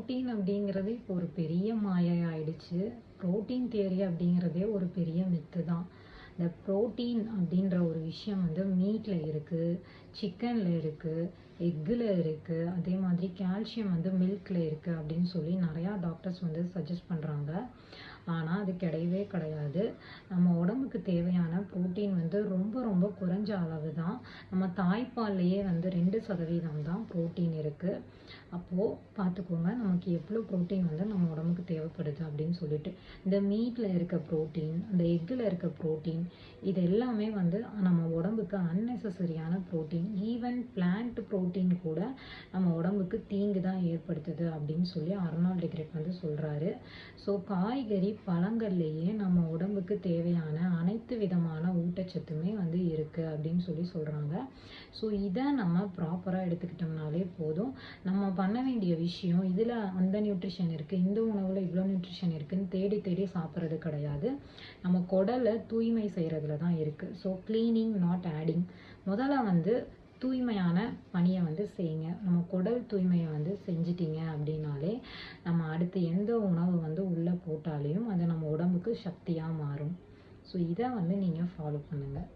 Protein அப்படிங்கிறது இப்போ ஒரு பெரிய மாயை ஆயிடுச்சு. புரோட்டீன் தியரி அப்படிங்கிறதே ஒரு பெரிய மித்து தான். இந்த புரோட்டீன் அப்படின்ற ஒரு விஷயம் வந்து மீட்ல இருக்கு, சிக்கன்ல இருக்கு, எக்குல இருக்கு, அதே மாதிரி கால்சியம் வந்து மில்க்ல இருக்கு அப்படின்னு சொல்லி நிறையா டாக்டர்ஸ் வந்து சஜஸ்ட் பண்ணுறாங்க. ஆனால் அது கிடையவே கிடையாது. நம்ம உடம்புக்கு தேவையான புரோட்டீன் வந்து ரொம்ப ரொம்ப குறைஞ்ச அளவு தான். நம்ம தாய்ப்பால்லையே வந்து 2% தான் புரோட்டீன் இருக்குது. அப்போது பார்த்துக்கோங்க நமக்கு எவ்வளோ புரோட்டீன் வந்து நம்ம உடம்புக்கு தேவைப்படுது அப்படின்னு சொல்லிட்டு. இந்த மீட்டில் இருக்க புரோட்டீன், அந்த எக்கில் இருக்க புரோட்டீன், இது எல்லாமே வந்து நம்ம உடம்புக்கு அன்னெசரியான புரோட்டீன். ஈவன் பிளான்ட் புரோட்டீன் கூட நம்ம உடம்புக்கு தீங்கு தான் ஏற்படுத்துது அப்படின்னு சொல்லி அர்னால்ட் டிக்ரெட் வந்து சொல்கிறாரு. ஸோ காய்கறி பழங்கள்லேயே நம்ம உடம்புக்கு தேவையான அனைத்து விதமான ஊட்டச்சத்துமே வந்து இருக்குது அப்படின்னு சொல்லி சொல்கிறாங்க. ஸோ இதை நம்ம ப்ராப்பராக எடுத்துக்கிட்டோம்னாலே போதும். நம்ம பண்ண வேண்டிய விஷயம் இதில் அந்த நியூட்ரிஷன் இருக்குது, இந்த உணவில் இவ்வளோ நியூட்ரிஷன் இருக்குதுன்னு தேடி தேடி சாப்பிட்றது கிடையாது. நம்ம குடலை தூய்மை செய்கிறதுல தான் இருக்குது. So cleaning not adding. முதல்ல வந்து தூய்மையான பணியை வந்து செய்யுங்க. நம்ம குடல் தூய்மையை வந்து செஞ்சிட்டிங்க அப்படின்னாலே நம்ம அடுத்து எந்த உணவு வந்து உள்ளே போட்டாலையும் அது நம்ம உடம்புக்கு சக்தியாக மாறும். ஸோ இதை வந்து நீங்கள் ஃபாலோ பண்ணுங்கள்.